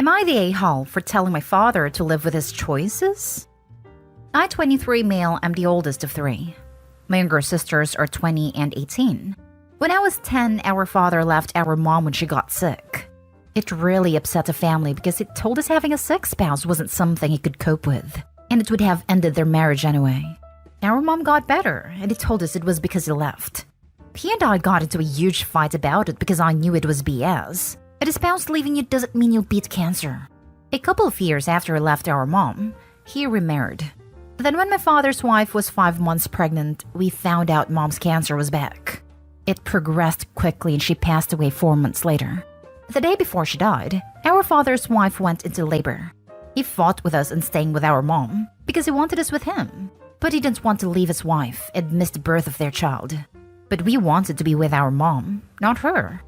Am I the a-hole for telling my father to live with his choices? I, 23 male, am the oldest of 3. My younger sisters are 20 and 18. When I was 10, our father left our mom when she got sick. It really upset the family because it told us having a sick spouse wasn't something he could cope with, and it would have ended their marriage anyway. Our mom got better, and he told us it was because he left. He and I got into a huge fight about it because I knew it was BS. But a spouse leaving you doesn't mean you'll beat cancer. A couple of years after he left our mom, he remarried. Then when my father's wife was 5 months pregnant, we found out mom's cancer was back. It progressed quickly and she passed away 4 months later. The day before she died, our father's wife went into labor. He fought with us in staying with our mom because he wanted us with him. But he didn't want to leave his wife and miss the birth of their child. But we wanted to be with our mom, not her.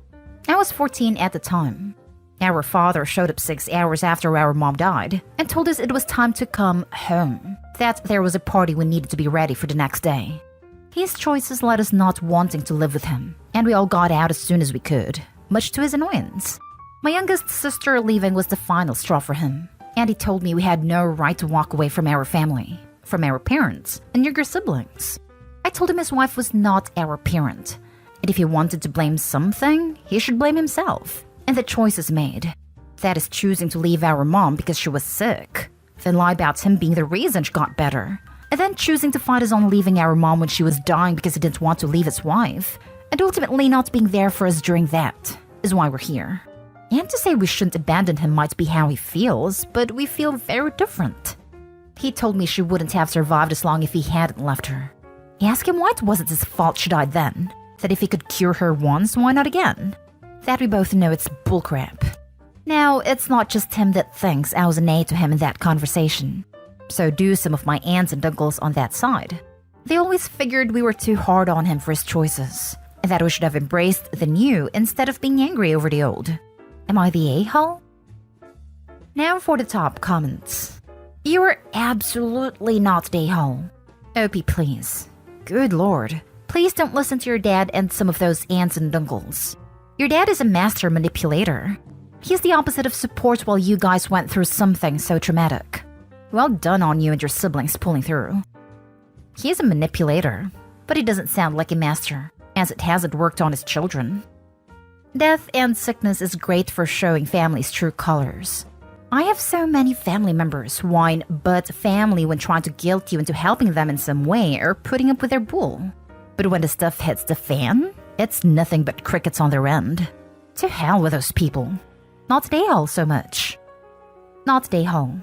I was 14 at the time. Our father showed up 6 hours after our mom died and told us it was time to come home, that there was a party we needed to be ready for the next day. His choices led us not wanting to live with him, and we all got out as soon as we could, much to his annoyance. My youngest sister leaving was the final straw for him, and he told me we had no right to walk away from our family, from our parents and younger siblings. I told him his wife was not our parent, and if he wanted to blame something, he should blame himself. And the choice is made. That is choosing to leave our mom because she was sick, then lie about him being the reason she got better, and then choosing to fight us on leaving our mom when she was dying because he didn't want to leave his wife, and ultimately not being there for us during that, is why we're here. And to say we shouldn't abandon him might be how he feels, but we feel very different. He told me she wouldn't have survived as long if he hadn't left her. I asked him why it wasn't his fault she died then, that if he could cure her once, why not again? That we both know it's bullcrap. Now, it's not just him that thinks I was an aid to him in that conversation. So do some of my aunts and uncles on that side. They always figured we were too hard on him for his choices, and that we should have embraced the new instead of being angry over the old. Am I the a-hole? Now for the top comments. You are absolutely not the a-hole. OP, please. Good lord. Please don't listen to your dad and some of those aunts and uncles. Your dad is a master manipulator. He's the opposite of support while you guys went through something so traumatic. Well done on you and your siblings pulling through. He's a manipulator, but he doesn't sound like a master, as it hasn't worked on his children. Death and sickness is great for showing families' true colors. I have so many family members whine but family when trying to guilt you into helping them in some way or putting up with their bull. But when the stuff hits the fan, it's nothing but crickets on their end. To hell with those people. Not a-hole so much. Not a-hole.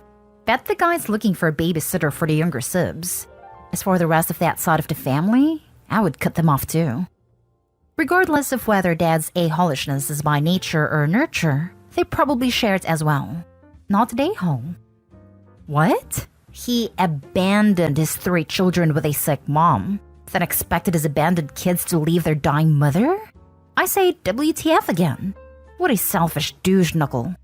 Bet the guy's looking for a babysitter for the younger sibs. As for the rest of that side of the family, I would cut them off too. Regardless of whether dad's a-holishness is by nature or nurture, they probably share it as well. Not a-hole. What? He abandoned his 3 children with a sick mom, then expected his abandoned kids to leave their dying mother? I say WTF again. What a selfish douche knuckle.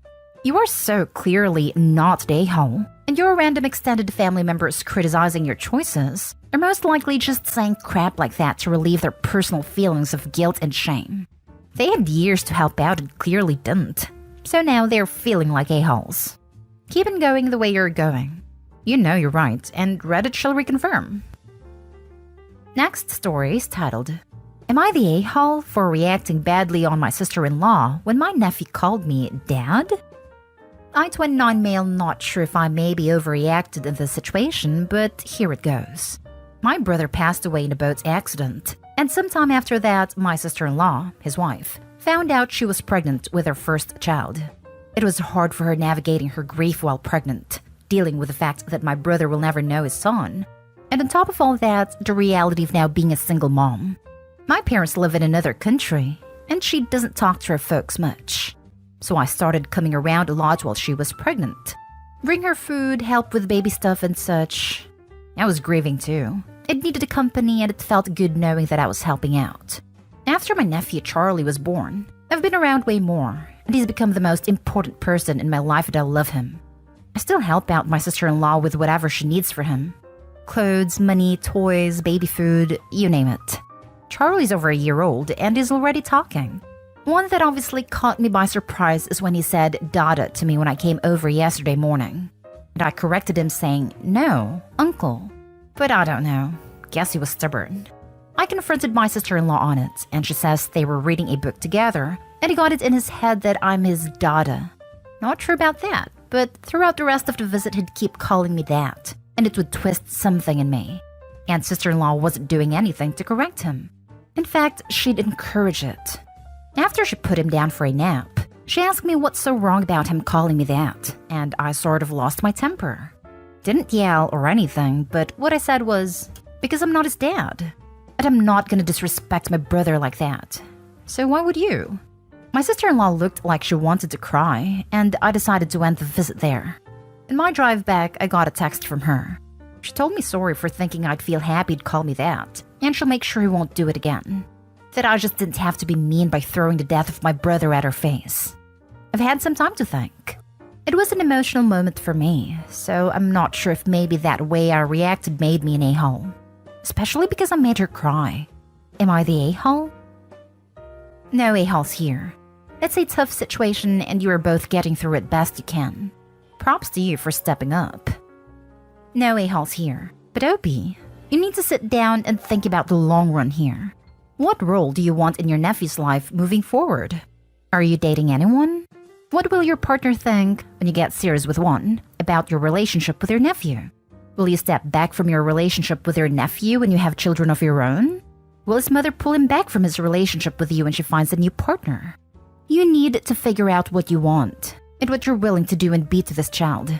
You are so clearly not a-hole, and your random extended family members criticizing your choices are most likely just saying crap like that to relieve their personal feelings of guilt and shame. They had years to help out and clearly didn't, so now they're feeling like a-holes. Keep on going the way you're going. You know you're right, and Reddit shall reconfirm. Next story is titled, Am I the a-hole for reacting badly on my sister-in-law when my nephew called me Dad? I, 29 male, not sure if I maybe overreacted in this situation, but here it goes. My brother passed away in a boat accident, and sometime after that, my sister-in-law, his wife, found out she was pregnant with her first child. It was hard for her navigating her grief while pregnant, dealing with the fact that my brother will never know his son. And on top of all that, the reality of now being a single mom. My parents live in another country, and she doesn't talk to her folks much. So I started coming around a lot while she was pregnant. Bring her food, help with baby stuff and such. I was grieving too. It needed a company and it felt good knowing that I was helping out. After my nephew Charlie was born, I've been around way more, and he's become the most important person in my life and I love him. I still help out my sister-in-law with whatever she needs for him. Clothes, money, toys, baby food, you name it. Charlie's over a year old and is already talking. One that obviously caught me by surprise is when he said Dada to me when I came over yesterday morning. And I corrected him saying, no, uncle. But I don't know. Guess he was stubborn. I confronted my sister-in-law on it, and she says they were reading a book together, and he got it in his head that I'm his Dada. Not sure about that, but throughout the rest of the visit he'd keep calling me that, and it would twist something in me. And sister-in-law wasn't doing anything to correct him. In fact, she'd encourage it. After she put him down for a nap, she asked me what's so wrong about him calling me that, and I sort of lost my temper. Didn't yell or anything, but what I said was, because I'm not his dad. And I'm not gonna disrespect my brother like that. So why would you? My sister-in-law looked like she wanted to cry, and I decided to end the visit there. In my drive back, I got a text from her. She told me sorry for thinking I'd feel happy to call me that, and she'll make sure he won't do it again. That I just didn't have to be mean by throwing the death of my brother at her face. I've had some time to think. It was an emotional moment for me, so I'm not sure if maybe that way I reacted made me an a-hole. Especially because I made her cry. Am I the a-hole? No a-holes here. It's a tough situation and you are both getting through it best you can. Props to you for stepping up. No a-holes here. But Opie, you need to sit down and think about the long run here. What role do you want in your nephew's life moving forward? Are you dating anyone? What will your partner think, when you get serious with one, about your relationship with your nephew? Will you step back from your relationship with your nephew when you have children of your own? Will his mother pull him back from his relationship with you when she finds a new partner? You need to figure out what you want and what you're willing to do and be to this child.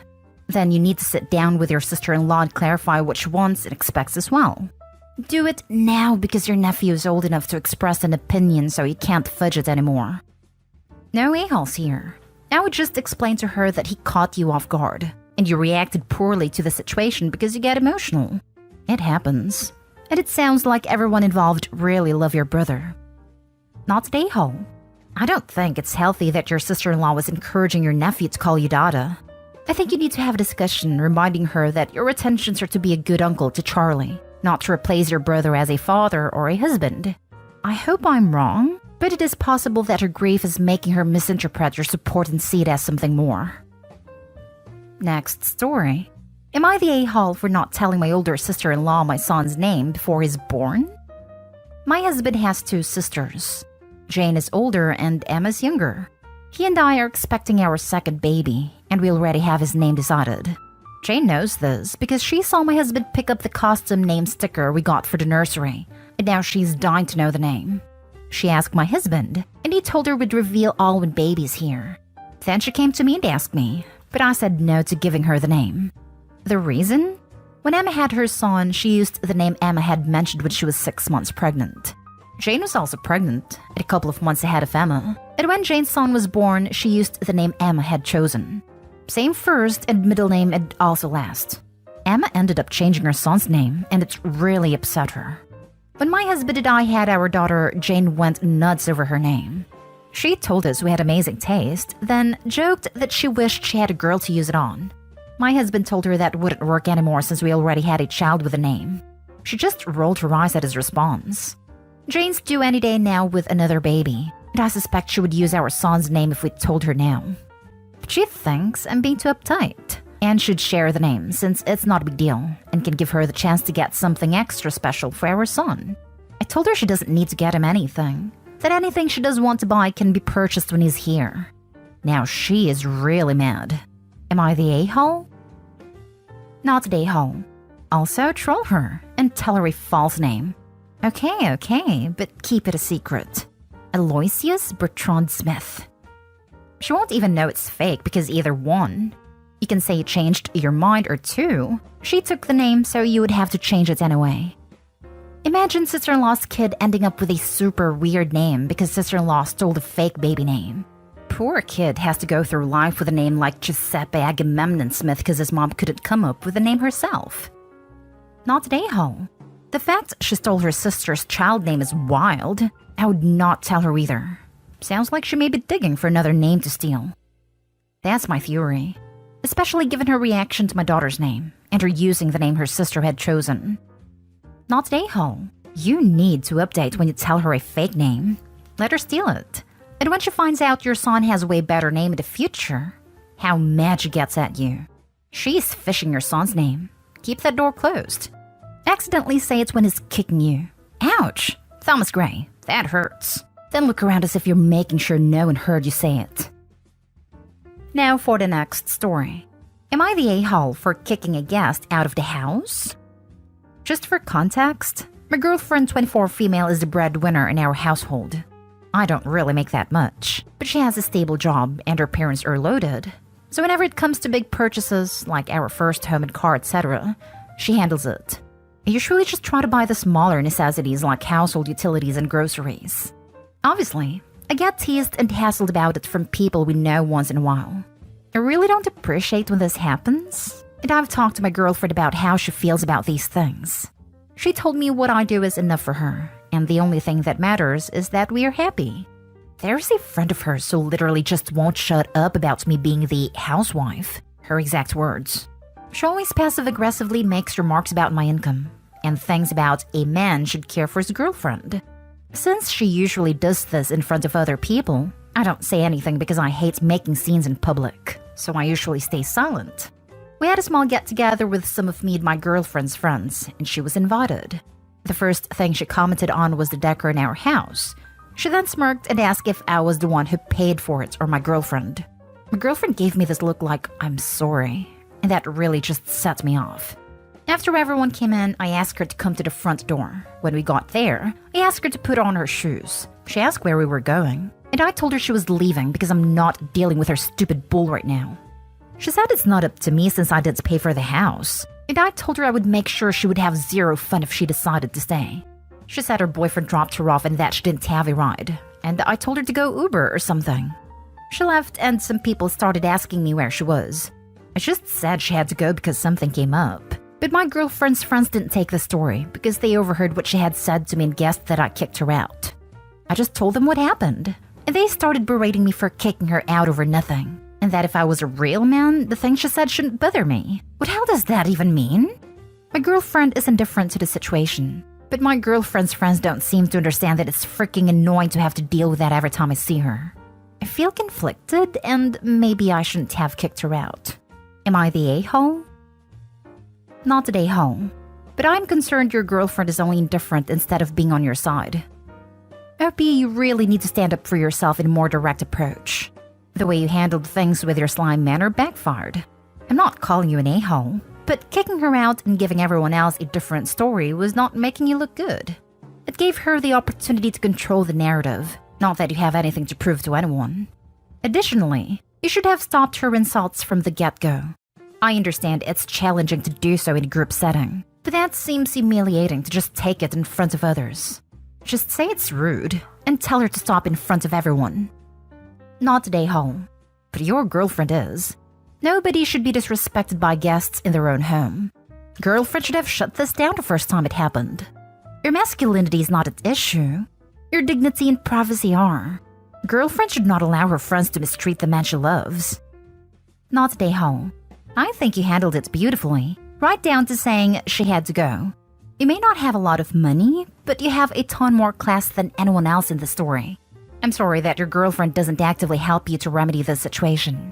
Then you need to sit down with your sister-in-law and clarify what she wants and expects as well. Do it now because your nephew is old enough to express an opinion so you can't fudge it anymore. No a-holes here. I would just explain to her that he caught you off guard and you reacted poorly to the situation because you get emotional. It happens. And it sounds like everyone involved really love your brother. Not an a-hole. I don't think it's healthy that your sister-in-law was encouraging your nephew to call you Dada. I think you need to have a discussion reminding her that your intentions are to be a good uncle to Charlie, not to replace your brother as a father or a husband. I hope I'm wrong, but it is possible that her grief is making her misinterpret your support and see it as something more. Next story. Am I the a-hole for not telling my older sister-in-law my son's name before he's born? My husband has two sisters. Jane is older and Emma's younger. He and I are expecting our second baby, and we already have his name decided. Jane knows this because she saw my husband pick up the custom name sticker we got for the nursery, and now she's dying to know the name. She asked my husband, and he told her we'd reveal all when baby's here. Then she came to me and asked me, but I said no to giving her the name. The reason? When Emma had her son, she used the name Emma had mentioned when she was 6 months pregnant. Jane was also pregnant, a couple of months ahead of Emma, and when Jane's son was born, she used the name Emma had chosen. Same first and middle name and also last. Emma ended up changing her son's name, and it really upset her. When my husband and I had our daughter, Jane went nuts over her name. She told us we had amazing taste, then joked that she wished she had a girl to use it on. My husband told her that wouldn't work anymore since we already had a child with a name. She just rolled her eyes at his response. Jane's due any day now with another baby, and I suspect she would use our son's name if we told her now. But she thinks I'm being too uptight, and should share the name since it's not a big deal, and can give her the chance to get something extra special for our son. I told her she doesn't need to get him anything, that anything she does want to buy can be purchased when he's here. Now she is really mad. Am I the a-hole? Not the a-hole. Also, troll her and tell her a false name. Okay, but keep it a secret. Aloysius Bertrand Smith. She won't even know it's fake because either one, you can say you changed your mind, or two, she took the name so you would have to change it anyway. Imagine sister-in-law's kid ending up with a super weird name because sister-in-law stole the fake baby name. Poor kid has to go through life with a name like Giuseppe Agamemnon Smith because his mom couldn't come up with the name herself. Not an a-hole. The fact she stole her sister's child name is wild. I would not tell her either. Sounds like she may be digging for another name to steal. That's my theory, especially given her reaction to my daughter's name and her using the name her sister had chosen. Not an a-hole. You need to update when you tell her a fake name. Let her steal it. And when she finds out your son has a way better name in the future, how mad she gets at you. She's fishing your son's name. Keep that door closed. Accidentally say it's when he's kicking you. Ouch! Thomas Gray, that hurts. Then look around as if you're making sure no one heard you say it. Now for the next story. Am I the a-hole for kicking a guest out of the house? Just for context, my girlfriend, 24 female, is the breadwinner in our household. I don't really make that much, but she has a stable job and her parents are loaded. So whenever it comes to big purchases, like our first home and car, etc., she handles it. I usually just try to buy the smaller necessities like household utilities and groceries. Obviously, I get teased and hassled about it from people we know once in a while. I really don't appreciate when this happens, and I've talked to my girlfriend about how she feels about these things. She told me what I do is enough for her, and the only thing that matters is that we are happy. There's a friend of hers who literally just won't shut up about me being the housewife, her exact words. She always passive-aggressively makes remarks about my income, and things about a man should care for his girlfriend. Since she usually does this in front of other people, I don't say anything because I hate making scenes in public, so I usually stay silent. We had a small get-together with some of me and my girlfriend's friends, and she was invited. The first thing she commented on was the decor in our house. She then smirked and asked if I was the one who paid for it or my girlfriend. My girlfriend gave me this look like, I'm sorry, and that really just set me off. After everyone came in, I asked her to come to the front door. When we got there, I asked her to put on her shoes. She asked where we were going, and I told her she was leaving because I'm not dealing with her stupid bull right now. She said it's not up to me since I didn't pay for the house, and I told her I would make sure she would have zero fun if she decided to stay. She said her boyfriend dropped her off and that she didn't have a ride, and I told her to go Uber or something. She left and some people started asking me where she was. I just said she had to go because something came up. But my girlfriend's friends didn't take the story because they overheard what she had said to me and guessed that I kicked her out. I just told them what happened, and they started berating me for kicking her out over nothing, and that if I was a real man, the things she said shouldn't bother me. What hell does that even mean? My girlfriend is indifferent to the situation, but my girlfriend's friends don't seem to understand that it's freaking annoying to have to deal with that every time I see her. I feel conflicted, and maybe I shouldn't have kicked her out. Am I the a-hole? Not a a-hole, but I'm concerned your girlfriend is only indifferent instead of being on your side. OP, you really need to stand up for yourself in a more direct approach. The way you handled things with your slime manner backfired. I'm not calling you an a-hole, but kicking her out and giving everyone else a different story was not making you look good. It gave her the opportunity to control the narrative, not that you have anything to prove to anyone. Additionally, you should have stopped her insults from the get-go. I understand it's challenging to do so in a group setting, but that seems humiliating to just take it in front of others. Just say it's rude and tell her to stop in front of everyone. Not a a-hole, but your girlfriend is. Nobody should be disrespected by guests in their own home. Girlfriend should have shut this down the first time it happened. Your masculinity is not at issue. Your dignity and privacy are. Girlfriend should not allow her friends to mistreat the man she loves. Not a a-hole. I think you handled it beautifully, right down to saying she had to go. You may not have a lot of money, but you have a ton more class than anyone else in the story. I'm sorry that your girlfriend doesn't actively help you to remedy the situation.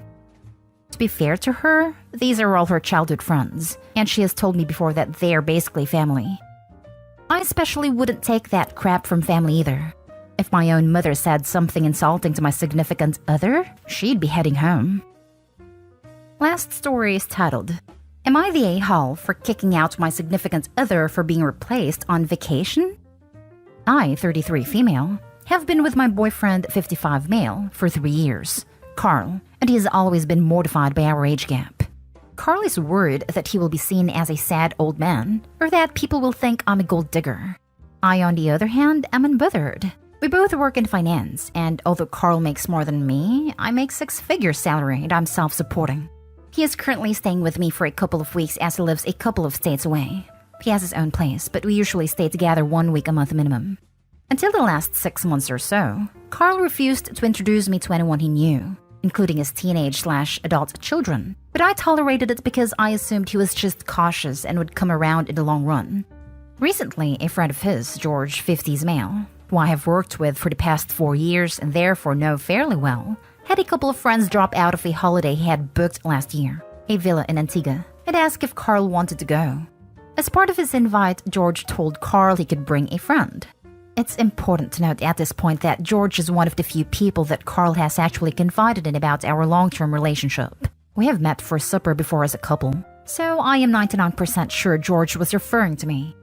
To be fair to her, these are all her childhood friends, and she has told me before that they're basically family. I especially wouldn't take that crap from family either. If my own mother said something insulting to my significant other, she'd be heading home. Last story is titled, Am I the a-hole for kicking out my significant other for being replaced on vacation? I, 33 female, have been with my boyfriend, 55 male, for 3 years, Carl, and he has always been mortified by our age gap. Carl is worried that he will be seen as a sad old man, or that people will think I'm a gold digger. I, on the other hand, am unbothered. We both work in finance, and although Carl makes more than me, I make 6-figure salary and I'm self-supporting. He is currently staying with me for a couple of weeks as he lives a couple of states away. He has his own place, but we usually stay together 1 week a month minimum. Until the last 6 months or so, Carl refused to introduce me to anyone he knew, including his teenage/adult children, but I tolerated it because I assumed he was just cautious and would come around in the long run. Recently, a friend of his, George, 50s male, who I have worked with for the past 4 years and therefore know fairly well, had a couple of friends drop out of a holiday he had booked last year, a villa in Antigua, and asked if Carl wanted to go. As part of his invite, George told Carl he could bring a friend. It's important to note at this point that George is one of the few people that Carl has actually confided in about our long-term relationship. We have met for supper before as a couple, so I am 99% sure George was referring to me.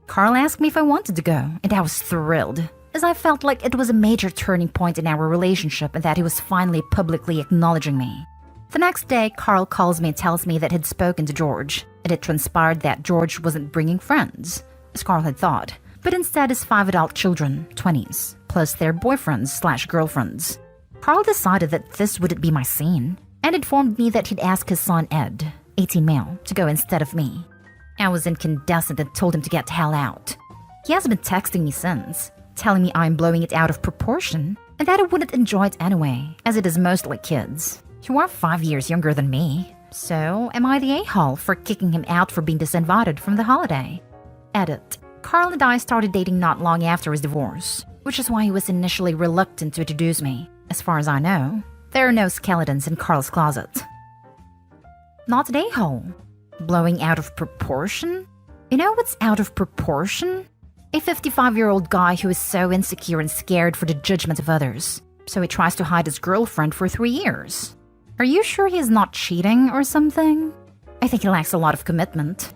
Carl asked me if I wanted to go, and I was thrilled, as I felt like it was a major turning point in our relationship and that he was finally publicly acknowledging me. The next day, Carl calls me and tells me that he'd spoken to George, and it transpired that George wasn't bringing friends, as Carl had thought, but instead his 5 adult children, 20s, plus their boyfriends/girlfriends. Carl decided that this wouldn't be my scene, and informed me that he'd ask his son Ed, 18 male, to go instead of me. I was incandescent and told him to get the hell out. He has been texting me since, telling me I'm blowing it out of proportion, and that I wouldn't enjoy it anyway, as it is mostly kids. You are 5 years younger than me, so am I the a-hole for kicking him out for being disinvited from the holiday? Edit. Carl and I started dating not long after his divorce, which is why he was initially reluctant to introduce me. As far as I know, there are no skeletons in Carl's closet. Not an a-hole. Blowing out of proportion? You know what's out of proportion? A 55-year-old guy who is so insecure and scared for the judgment of others, so he tries to hide his girlfriend for 3 years. Are you sure he is not cheating or something? I think he lacks a lot of commitment.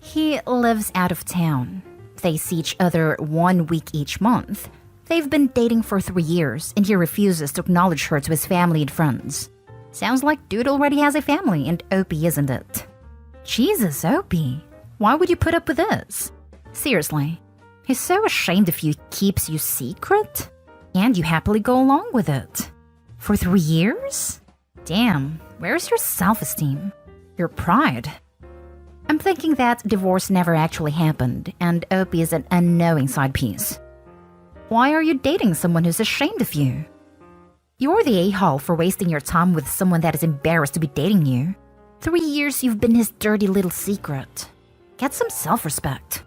He lives out of town. They see each other 1 week each month. They've been dating for 3 years, and he refuses to acknowledge her to his family and friends. Sounds like dude already has a family, and Opie isn't it? Jesus, Opie. Why would you put up with this? Seriously. He's so ashamed if you keeps you secret? And you happily go along with it. For 3 years? Damn, where's your self-esteem? Your pride? I'm thinking that divorce never actually happened, and Opie is an unknowing side piece. Why are you dating someone who's ashamed of you? You're the a-hole for wasting your time with someone that is embarrassed to be dating you. 3 years you've been his dirty little secret. Get some self-respect.